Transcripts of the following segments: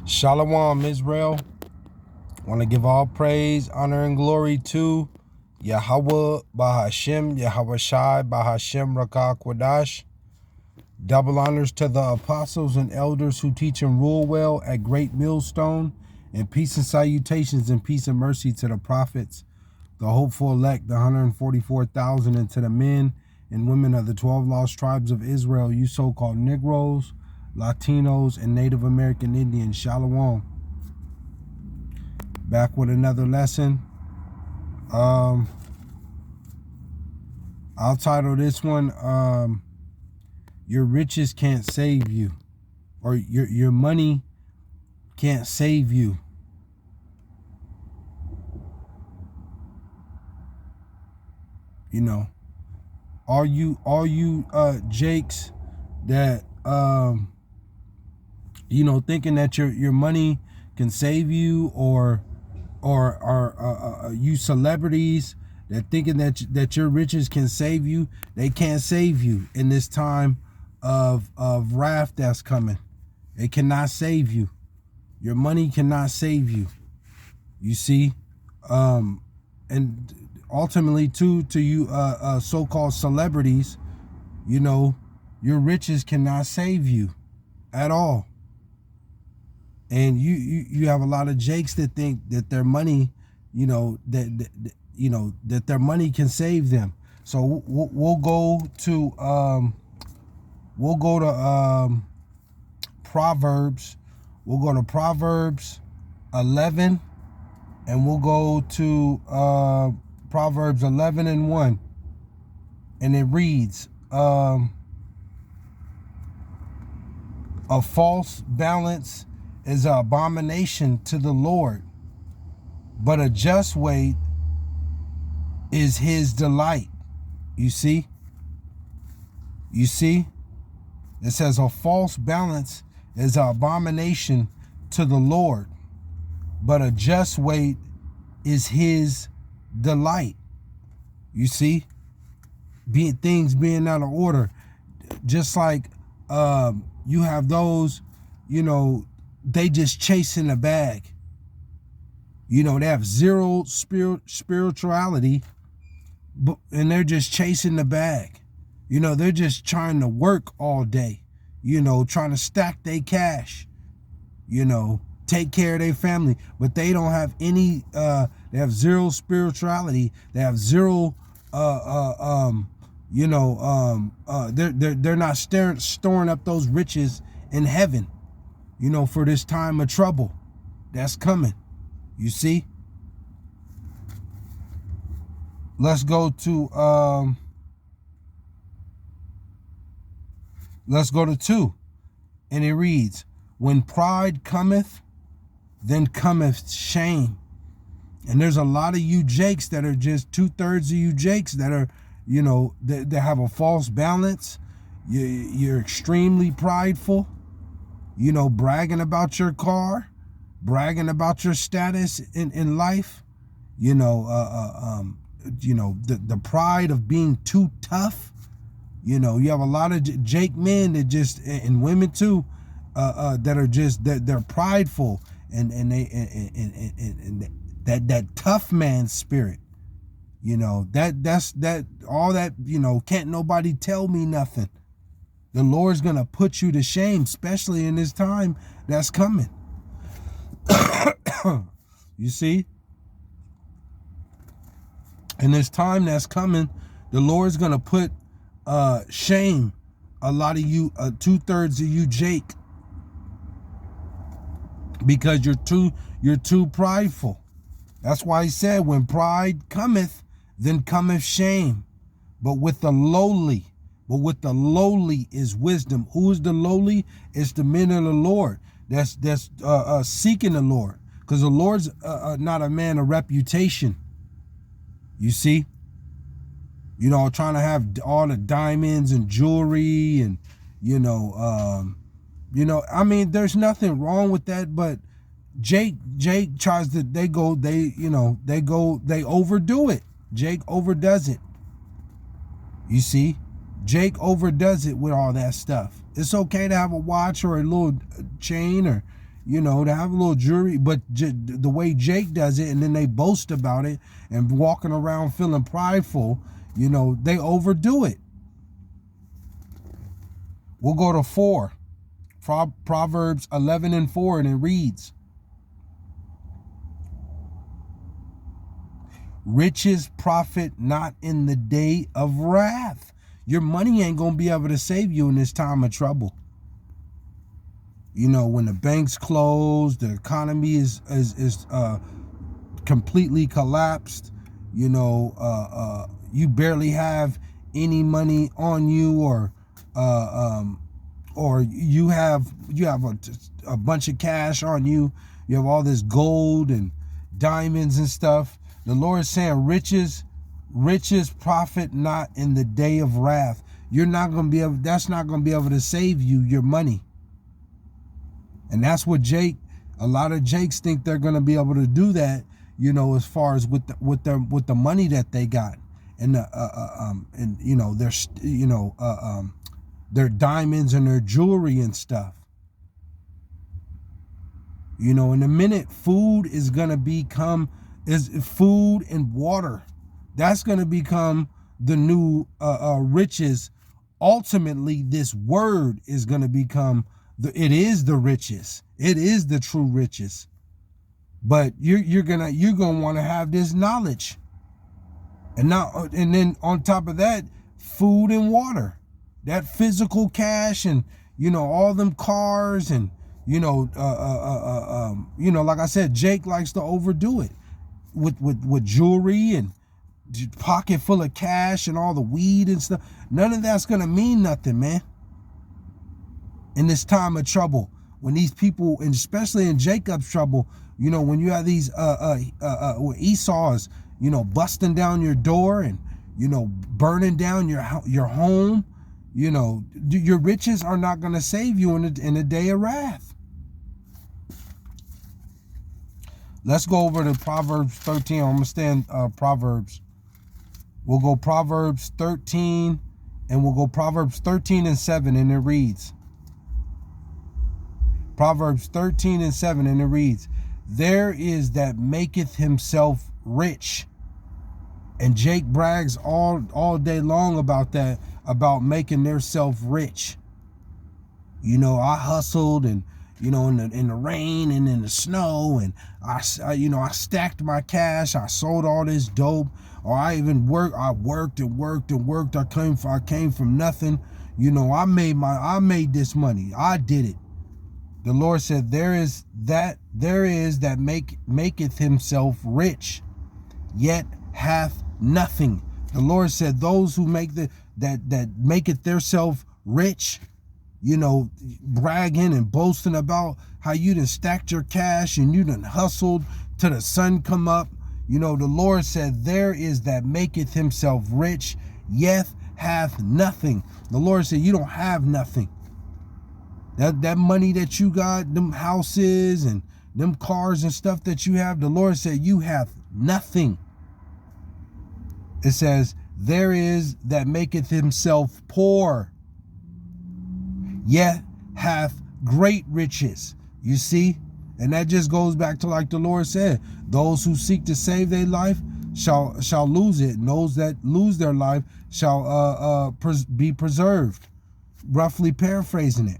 Shalom, Israel. I want to give all praise, honor, and glory to YAHAWAH, BASHAM, YAHAWAHSHI, BASHAM, Rakah, Kwadash. Double honors to the apostles and elders who teach and rule well at Great Millstone. And peace and salutations and peace and mercy to the prophets, the hopeful elect, the 144,000, and to the men and women of the 12 lost tribes of Israel, you so-called Negroes, Latinos, and Native American Indians. Shalom. Back with another lesson. I'll title this one, Your Riches Can't Save You, or your money can't save you. You know, all you Jakes that thinking that your money can save you, or you celebrities that thinking that your riches can save you, they can't save you in this time of wrath that's coming. It cannot save you. Your money cannot save you. You see, and ultimately to you so-called celebrities, your riches cannot save you at all. And you have a lot of Jakes that think that their money, that their money can save them. So we'll go to Proverbs. We'll go to Proverbs 11, and we'll go to Proverbs 11 and 1, and it reads, a false balance is an abomination to the Lord, but a just weight is his delight. You see? It says a false balance is an abomination to the Lord, but a just weight is his delight. You see? Things being out of order. Just like you have those, they just chasing the bag. They have zero spirituality, and they're just chasing the bag. They're just trying to work all day, trying to stack their cash, take care of their family, but they don't have any, they have zero spirituality. They have zero, they're not storing up those riches in heaven, for this time of trouble that's coming. You see? Let's go to 2, and it reads, when pride cometh, then cometh shame. And there's a lot of you Jakes that are just 2/3 of you Jakes that are, that have a false balance. You're extremely prideful, bragging about your car, bragging about your status in life, the pride of being too tough. You have a lot of Jake men that just, and women too, that are just, that they're prideful, and that tough man spirit, that's all that, can't nobody tell me nothing. The Lord's gonna put you to shame, especially in this time that's coming. You see, in this time that's coming, the Lord's gonna put shame a lot of you, 2/3 of you Jake, because you're too prideful. That's why he said, when pride cometh, then cometh shame, but with the lowly is wisdom. Who is the lowly? It's the men of the Lord that's seeking the Lord, because the Lord's not a man of reputation. You see, trying to have all the diamonds and jewelry, and I mean, there's nothing wrong with that, but Jake tries to, they overdo it. Jake overdoes it. You see, Jake overdoes it with all that stuff. It's okay to have a watch or a little chain, or you know, to have a little jewelry, but the way Jake does it, and then they boast about it and walking around feeling prideful, you know, they overdo it. We'll go to 4. Proverbs 11:4, and it reads, riches profit not in the day of wrath. Your money ain't going to be able to save you in this time of trouble. You know, when the banks close, the economy is completely collapsed. You know, you barely have any money on you, or you have a bunch of cash on you. You have all this gold and diamonds and stuff. The Lord is saying riches profit not in the day of wrath. You're not going to be able, that's not going to be able to save you your money. And that's what a lot of Jakes think they're going to be able to do that, you know, as far as with the money that they got, and and you know, their diamonds and their jewelry and stuff. You know, in a minute, food is going to become, food and water. That's going to become the new riches. Ultimately, this word is going to become, it is the riches. It is the true riches. But you're gonna want to have this knowledge. And then on top of that, food and water. That physical cash, and you know, all them cars, and you know, like I said, Jake likes to overdo it with jewelry and pocket full of cash and all the weed and stuff. None of that's gonna mean nothing, man. In this time of trouble, when these people, and especially in Jacob's trouble, you know, when you have these Esau's, you know, busting down your door and, you know, burning down your home, you know, your riches are not going to save you in a day of wrath. Let's go over to Proverbs 13. I'm going to stay in Proverbs. We'll go Proverbs 13, and we'll go Proverbs 13:7, and it reads. Proverbs 13:7, and it reads, there is that maketh himself rich. And Jake brags all day long about that, about making theirself rich. You know, I hustled, and you know, in the rain and in the snow, and I stacked my cash. I sold all this dope, or I even worked. I worked. I came from nothing. You know, I made this money. I did it. The Lord said, there is that maketh himself rich, yet hath nothing. The Lord said, those who make that maketh theirself rich, you know, bragging and boasting about how you done stacked your cash and you done hustled till the sun come up. You know, the Lord said, there is that maketh himself rich, yet hath nothing. The Lord said, you don't have nothing. That money that you got, them houses and them cars and stuff that you have, the Lord said, you have nothing. It says, there is that maketh himself poor, yet hath great riches. You see? And that just goes back to, like the Lord said, those who seek to save their life shall lose it, and those that lose their life shall be preserved. Roughly paraphrasing it.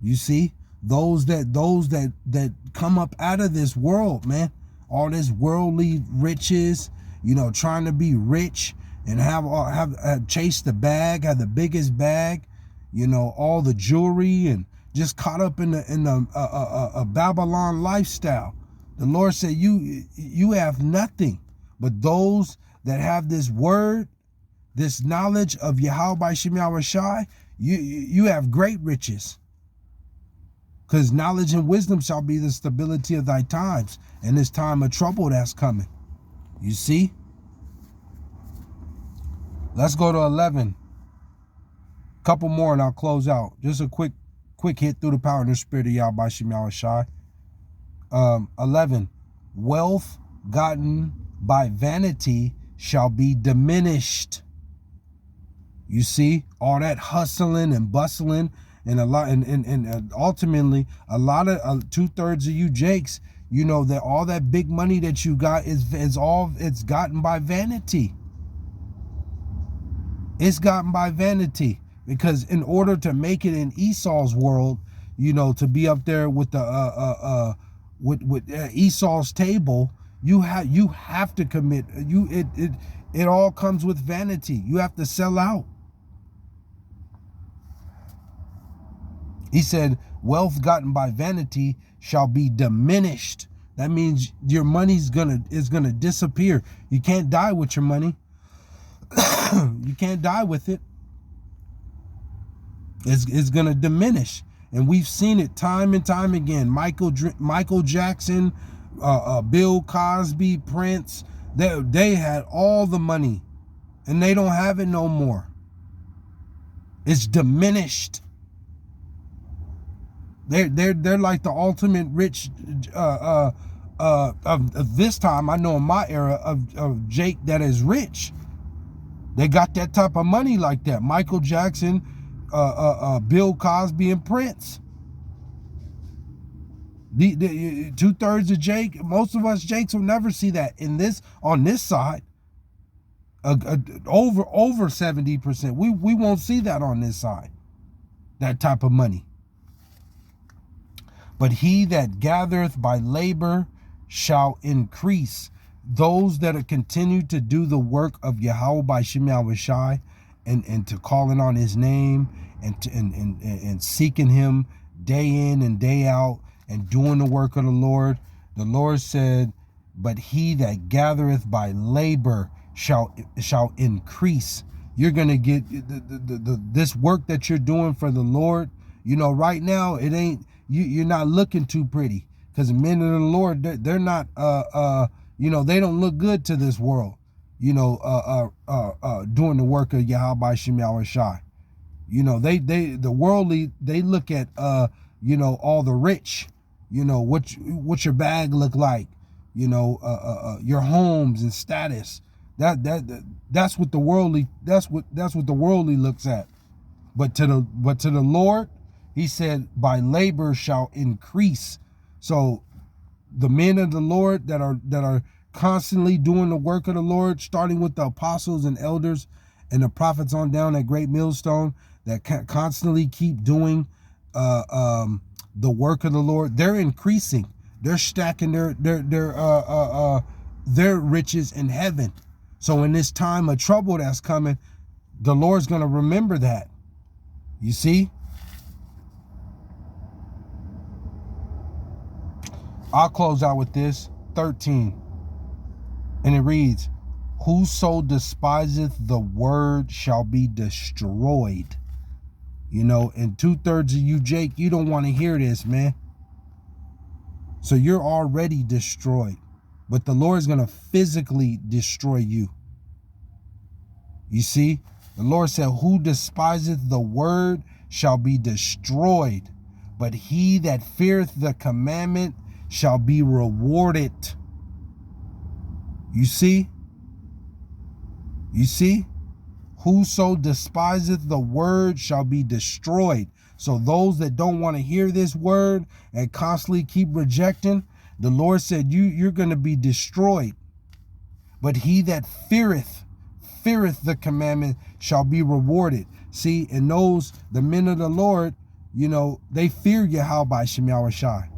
You see, those that come up out of this world, man, all this worldly riches, you know, trying to be rich and have chase the bag, have the biggest bag, you know, all the jewelry, and just caught up in a Babylon lifestyle. The Lord said, you have nothing. But those that have this word, this knowledge of YAHAWAHSHI, you have great riches. Because knowledge and wisdom shall be the stability of thy times, and this time of trouble that's coming. You see? Let's go to 11. Couple more and I'll close out. Just a quick hit through the power and the spirit of YAHAWAHSHI. 11. Wealth gotten by vanity shall be diminished. You see? All that hustling and bustling And a lot, and ultimately, a lot of 2/3 of you Jakes, you know that all that big money that you got is all it's gotten by vanity. It's gotten by vanity, because in order to make it in Esau's world, you know, to be up there with the with Esau's table, you have to commit. It all comes with vanity. You have to sell out. He said, wealth gotten by vanity shall be diminished. That means your money's gonna disappear. You can't die with your money. You can't die with it. It's gonna diminish, and we've seen it time and time again. Michael Jackson, Bill Cosby, Prince. They had all the money, and they don't have it no more. It's diminished. They're like the ultimate rich of this time. I know in my era of Jake that is rich. They got that type of money like that. Michael Jackson, Bill Cosby, and Prince. The 2/3 of Jake. Most of us Jakes will never see that on this side. Over 70%. We won't see that on this side. That type of money. But he that gathereth by labor shall increase. Those that are continue to do the work of YAHAWAHSHI and to calling on his name and seeking him day in and day out and doing the work of the Lord said, but he that gathereth by labor shall increase. You're going to get this work that you're doing for the Lord. You know, right now it ain't, you're not looking too pretty, because the men of the Lord, they're not you know, they don't look good to this world, you know, doing the work of YAHAWAHSHI. You know, the worldly, they look at you know, all the rich, you know, what your bag look like, you know, your homes and status. That's what the worldly, that's what the worldly looks at. But to the Lord, he said, by labor shall increase. So the men of the Lord that are constantly doing the work of the Lord, starting with the apostles and elders and the prophets on down at Great Millstone, that constantly keep doing the work of the Lord, they're increasing. They're stacking their riches in heaven. So in this time of trouble that's coming, the Lord's going to remember that. You see? I'll close out with this, 13. And it reads, whoso despiseth the word shall be destroyed. You know, and 2/3 of you, Jake, you don't want to hear this, man. So you're already destroyed. But the Lord's going to physically destroy you. You see? The Lord said, who despiseth the word shall be destroyed. But he that feareth the commandment shall be rewarded. You see? You see? Whoso despiseth the word shall be destroyed. So those that don't want to hear this word and constantly keep rejecting, the Lord said, you're going to be destroyed. But he that feareth the commandment shall be rewarded. See, and those, the men of the Lord, you know, they fear YAHAWAHSHI.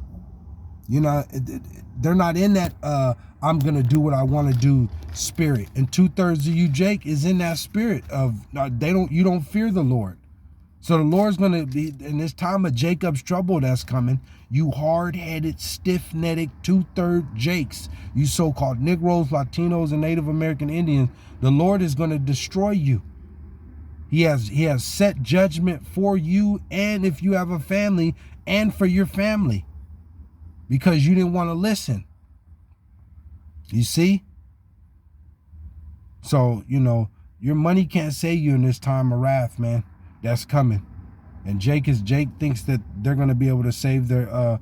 You know, they're not in that I'm gonna do what I want to do spirit. And 2/3 of you, Jake, is in that spirit of you don't fear the Lord. So the Lord's gonna be in this time of Jacob's trouble that's coming. You hard-headed, stiff-necked 2/3 Jakes, you so-called Negroes, Latinos, and Native American Indians, the Lord is gonna destroy you. He has set judgment for you, and if you have a family, and for your family, because you didn't want to listen. You see? So, you know, your money can't save you in this time of wrath, man. That's coming. And Jake thinks that they're going to be able to save their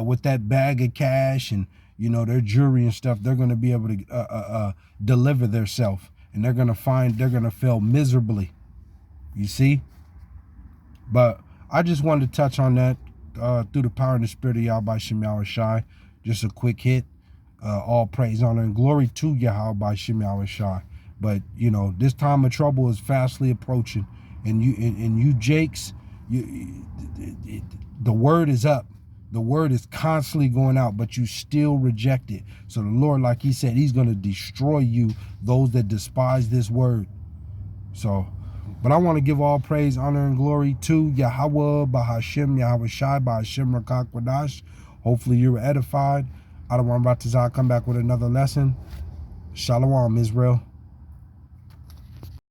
with that bag of cash and, you know, their jewelry and stuff. They're going to be able to deliver themselves, and they're going to fail miserably. You see? But I just wanted to touch on that through the power and the spirit of YAHAWAHSHI. Just a quick hit. All praise, honor, and glory to YAHAWAHSHI. But you know, this time of trouble is fastly approaching, and you Jakes, the word is up. The word is constantly going out, but you still reject it. So the Lord, like he said, he's going to destroy you, those that despise this word. So, but I want to give all praise, honor, and glory to Yahawah, BASHAM, YAHAWAHSHI, BASHAM, Rakakwadash. Hopefully you were edified. I don't want to come back with another lesson. Shalom, Israel.